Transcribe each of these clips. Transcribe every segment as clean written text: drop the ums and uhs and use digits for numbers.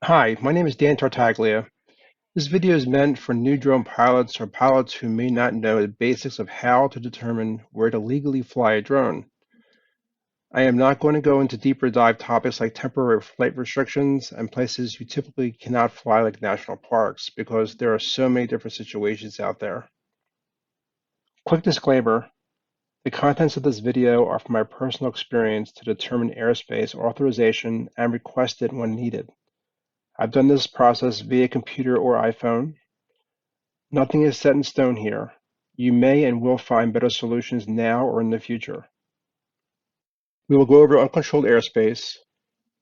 Hi, my name is Dan Tartaglia. This video is meant for new drone pilots or pilots who may not know the basics of how to determine where to legally fly a drone. I am not going to go into deeper dive topics like temporary flight restrictions and places you typically cannot fly like national parks because there are so many different situations out there. Quick disclaimer, the contents of this video are from my personal experience to determine airspace authorization and request it when needed. I've done this process via computer or iPhone. Nothing is set in stone here. You may and will find better solutions now or in the future. We will go over uncontrolled airspace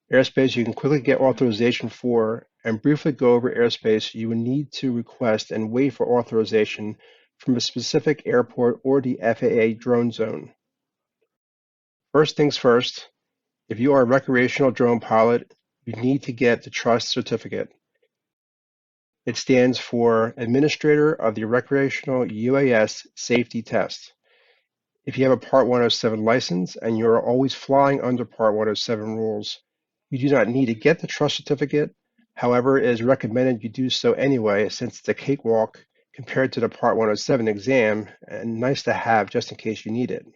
you can quickly get authorization for, and briefly go over airspace you would need to request and wait for authorization from a specific airport or the FAA drone zone. First things first, if you are a recreational drone pilot, you need to get the Trust Certificate. It stands for Administrator of the Recreational UAS Safety Test. If you have a Part 107 license and you are always flying under Part 107 rules, you do not need to get the Trust Certificate. However, it is recommended you do so anyway since it's a cakewalk compared to the Part 107 exam and nice to have just in case you need it.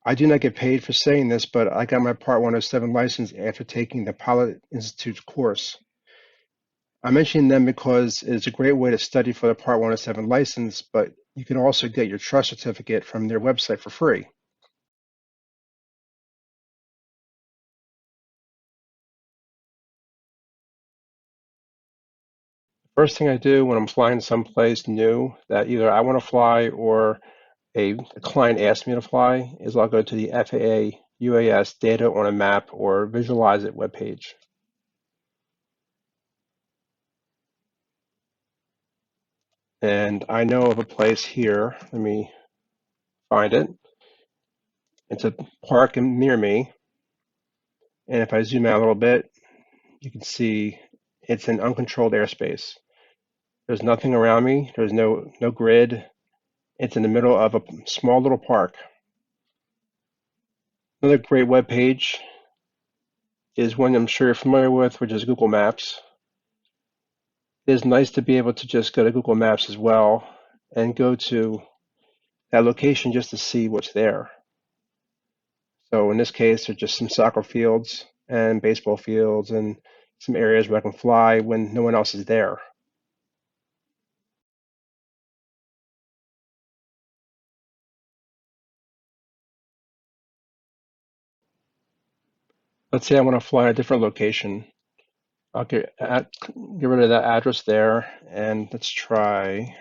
I do not get paid for saying this, but I got my Part 107 license after taking the Pilot Institute course. I mention them because it's a great way to study for the Part 107 license, but you can also get your Trust Certificate from their website for free. First thing I do when I'm flying someplace new that either I want to fly or a client asks me to fly is I'll go to the FAA UAS Data on a map or visualize it webpage. And I know of a place here. Let me find it. It's a park near me. And if I zoom out a little bit, you can see it's an uncontrolled airspace. There's nothing around me. There's no grid. It's in the middle of a small little park. Another great web page is one I'm sure you're familiar with, which is Google Maps. It is nice to be able to just go to Google Maps as well and go to that location just to see what's there. So in this case, there's just some soccer fields and baseball fields and some areas where I can fly when no one else is there. Let's say I want to fly a different location. I'll get rid of that address there, and let's try.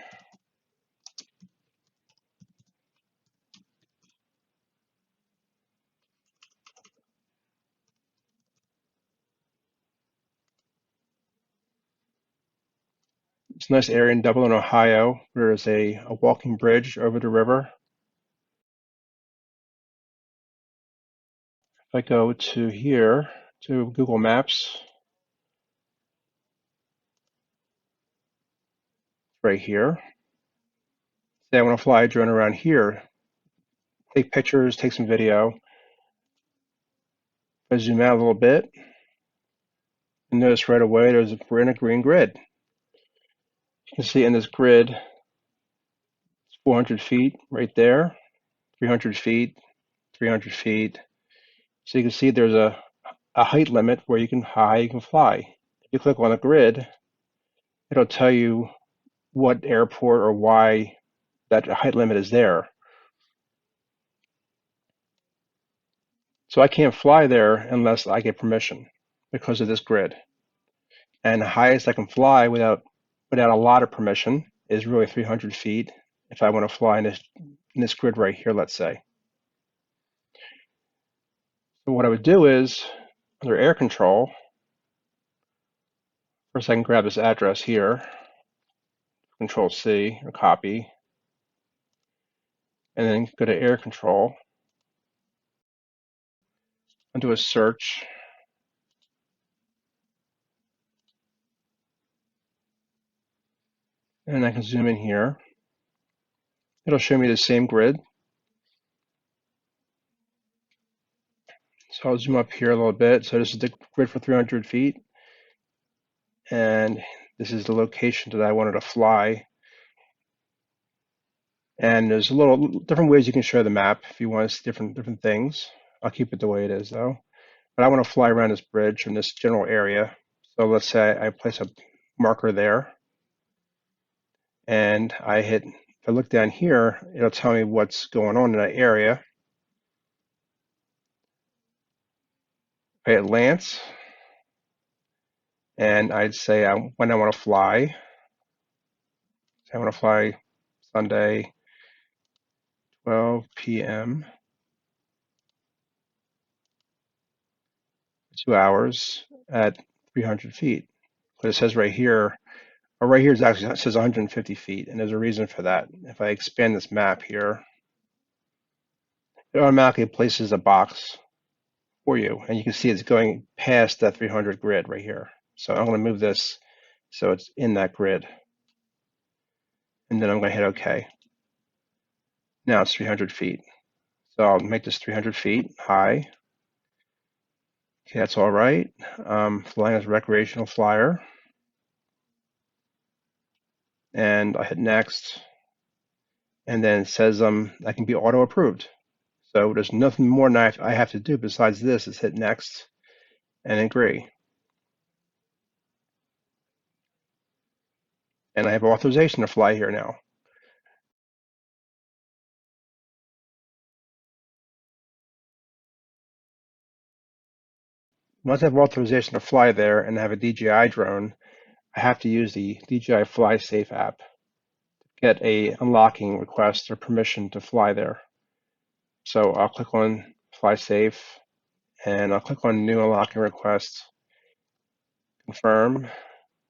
It's a nice area in Dublin, Ohio. There is a walking bridge over the river. If I go to here, to Google Maps, right here, say I want to fly a drone around here, take pictures, take some video. If I zoom out a little bit, you notice right away we're in a green grid. You can see in this grid, it's 400 feet right there, 300 feet, 300 feet. So you can see there's a height limit where you can fly. If you click on the grid, it'll tell you what airport or why that height limit is there. So I can't fly there unless I get permission because of this grid. And the highest I can fly without a lot of permission is really 300 feet if I want to fly in this grid right here, let's say. So what I would do is, under air control, first I can grab this address here, Control C or copy, and then go to air control and do a search. And I can zoom in here. It'll show me the same grid. So I'll zoom up here a little bit. So this is the grid for 300 feet. and this is the location that I wanted to fly. And there's a little different ways you can show the map if you want to see different things. I'll keep it the way it is though. But I want to fly around this bridge in this general area. So let's say I place a marker there, and if I look down here, it'll tell me what's going on in that area. I hit Lance, and I'd say when I want to fly. I want to fly Sunday, 12 p.m., 2 hours at 300 feet. But it says right here, or right here it actually says 150 feet, and there's a reason for that. If I expand this map here, it automatically places a box for you, and you can see it's going past that 300 grid right here. So I'm going to move this so it's in that grid, and then I'm going to hit OK. Now it's 300 feet. So I'll make this 300 feet high. Okay, that's all right. Flying as a recreational flyer. And I hit next. And then it says I can be auto approved. So there's nothing more I have to do besides this is hit next and agree. And I have authorization to fly here now. Once I have authorization to fly there and have a DJI drone, I have to use the DJI FlySafe app to get a unlocking request or permission to fly there. So I'll click on FlySafe, and I'll click on New Unlocking Request, Confirm,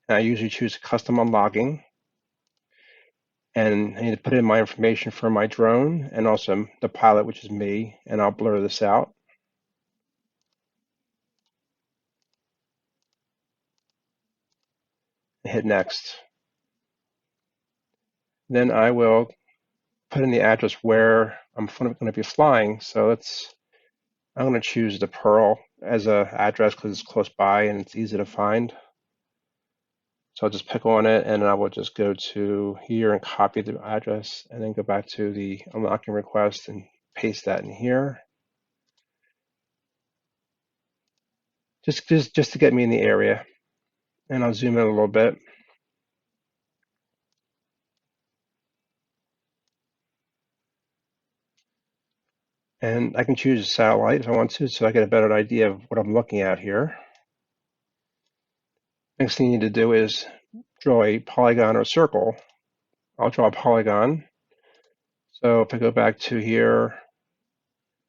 and I usually choose Custom Unlocking. And I need to put in my information for my drone and also the pilot, which is me, and I'll blur this out. And hit next. Then I will put in the address where I'm going to be flying. So I'm going to choose the Pearl as an address because it's close by and it's easy to find. So I'll just pick on it, and I will just go to here and copy the address, and then go back to the unlocking request and paste that in here. Just to get me in the area. And I'll zoom in a little bit. And I can choose a satellite if I want to, so I get a better idea of what I'm looking at here. Next thing you need to do is draw a polygon or circle. I'll draw a polygon. So if I go back to here,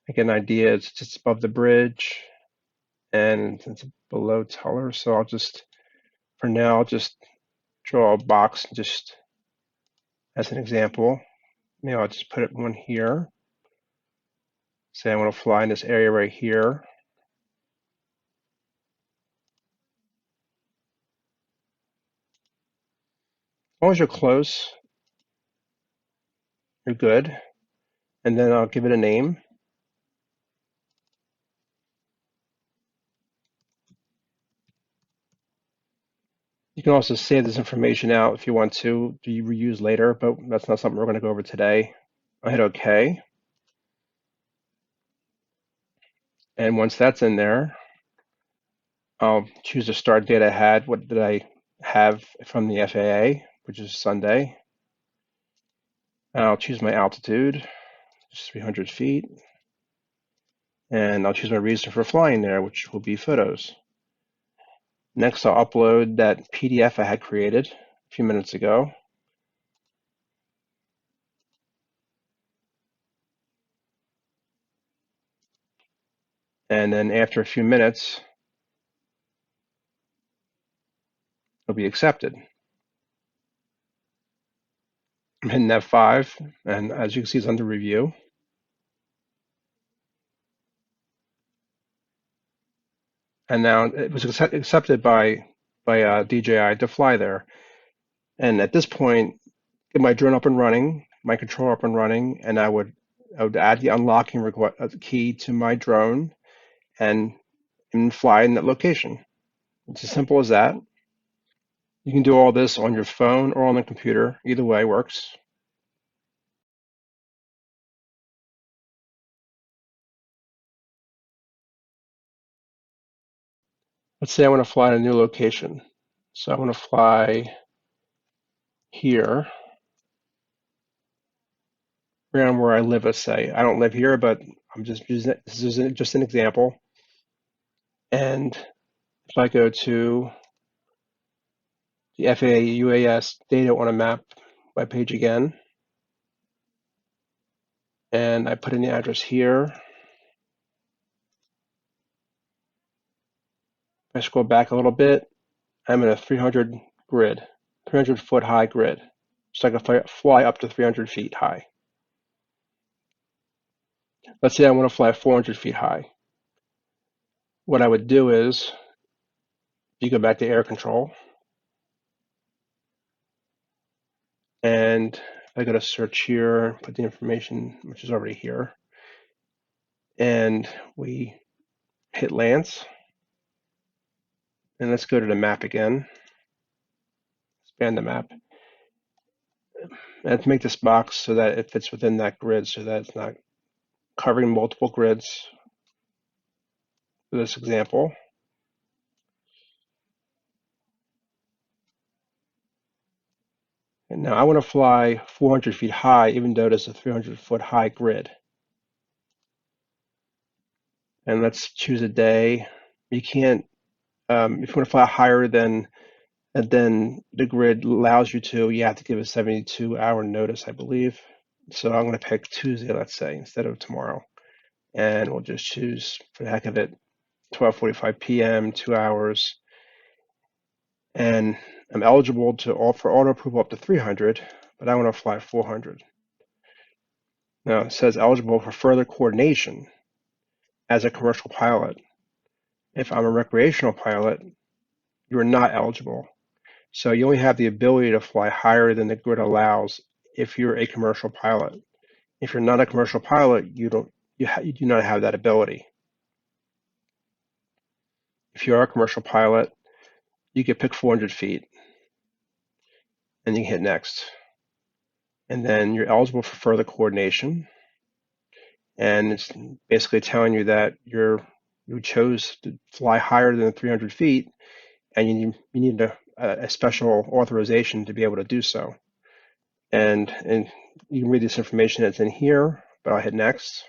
I get an idea. It's just above the bridge, and it's below Teller. So I'll just, for now, I'll just draw a box just as an example. Maybe I'll just put it one here. Say I want to fly in this area right here. As long as you're close, you're good. And then I'll give it a name. You can also save this information out if you want to reuse later, but that's not something we're going to go over today. I hit OK. And once that's in there, I'll choose the start date I had. What did I have from the FAA, which is Sunday. I'll choose my altitude, just 300 feet. And I'll choose my reason for flying there, which will be photos. Next, I'll upload that PDF I had created a few minutes ago. And then after a few minutes, it'll be accepted. I'm hitting F5, and as you can see, it's under review. And now it was accepted by DJI to fly there. And at this point, get my drone up and running, my controller up and running, and I would add the unlocking key to my drone and fly in that location. It's as simple as that. You can do all this on your phone or on the computer. Either way works. Let's say I want to fly to a new location. So I want to fly here, around where I live, let's say. I don't live here, but I'm just using it. This is just an example. And if I go to the FAA UAS Data on a map webpage again, and I put in the address here, I scroll back a little bit, I'm in a 300 grid, 300-foot high grid. So I can fly up to 300 feet high. Let's say I want to fly 400 feet high. What I would do is, you go back to air control, and I go to search here, put the information, which is already here, and we hit Lance, and let's go to the map again, expand the map, and to make this box so that it fits within that grid, so that it's not covering multiple grids for this example. And now I want to fly 400 feet high, even though there's a 300-foot high grid. And let's choose a day. You can't, if you want to fly higher than the grid allows you to, you have to give a 72-hour notice, I believe. So I'm going to pick Tuesday, let's say, instead of tomorrow. And we'll just choose, for the heck of it, 12:45 p.m., 2 hours. And I'm eligible to offer auto approval up to 300, but I want to fly 400. Now it says eligible for further coordination as a commercial pilot. If I'm a recreational pilot, you're not eligible. So you only have the ability to fly higher than the grid allows if you're a commercial pilot. If you're not a commercial pilot, you do not have that ability. If you are a commercial pilot, you can pick 400 feet and you can hit next. And then you're eligible for further coordination. And it's basically telling you that you chose to fly higher than 300 feet, and you need a special authorization to be able to do so. And you can read this information that's in here, but I'll hit next.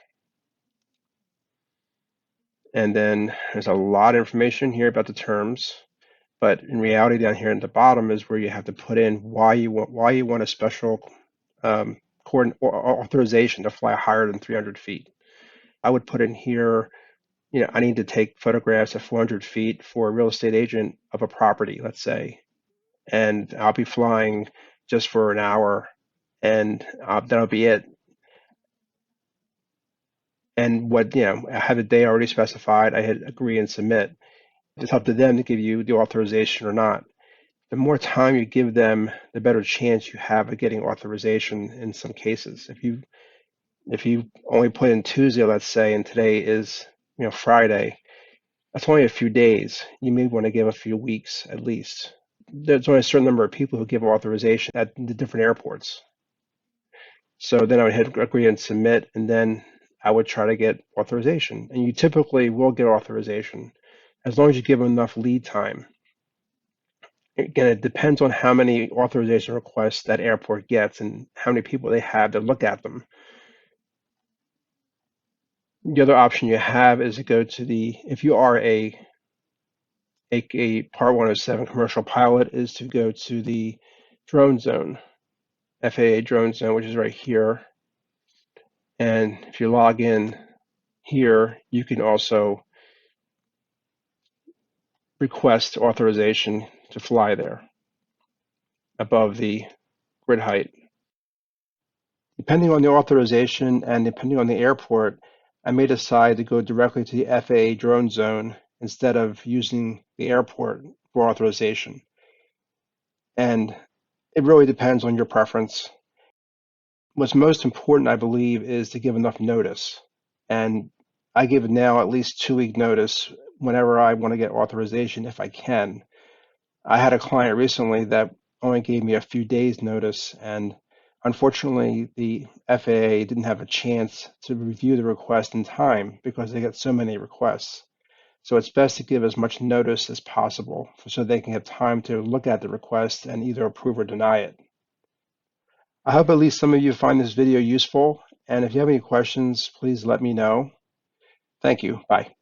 And then there's a lot of information here about the terms, but in reality, down here at the bottom is where you have to put in why you want a special authorization to fly higher than 300 feet. I would put in here, I need to take photographs at 400 feet for a real estate agent of a property, let's say, and I'll be flying just for an hour, and that'll be it. And I have a day already specified. I hit agree and submit. It's up to them to give you the authorization or not. The more time you give them, the better chance you have of getting authorization in some cases. If you only put in Tuesday, let's say, and today is Friday, that's only a few days. You may want to give a few weeks at least. There's only a certain number of people who give authorization at the different airports. So then I would hit agree and submit, and then I would try to get authorization. And you typically will get authorization as long as you give them enough lead time. Again, it depends on how many authorization requests that airport gets and how many people they have to look at them. The other option you have is to go to if you are a Part 107 commercial pilot, is to go to the drone zone, FAA drone zone, which is right here. And if you log in here, you can also request authorization to fly there above the grid height. Depending on the authorization and depending on the airport, I may decide to go directly to the FAA drone zone instead of using the airport for authorization. And it really depends on your preference. What's most important, I believe, is to give enough notice. And I give now at least 2-week notice whenever I want to get authorization if I can. I had a client recently that only gave me a few days notice, and unfortunately the FAA didn't have a chance to review the request in time because they get so many requests. So it's best to give as much notice as possible so they can have time to look at the request and either approve or deny it. I hope at least some of you find this video useful, and if you have any questions, please let me know. Thank you. Bye.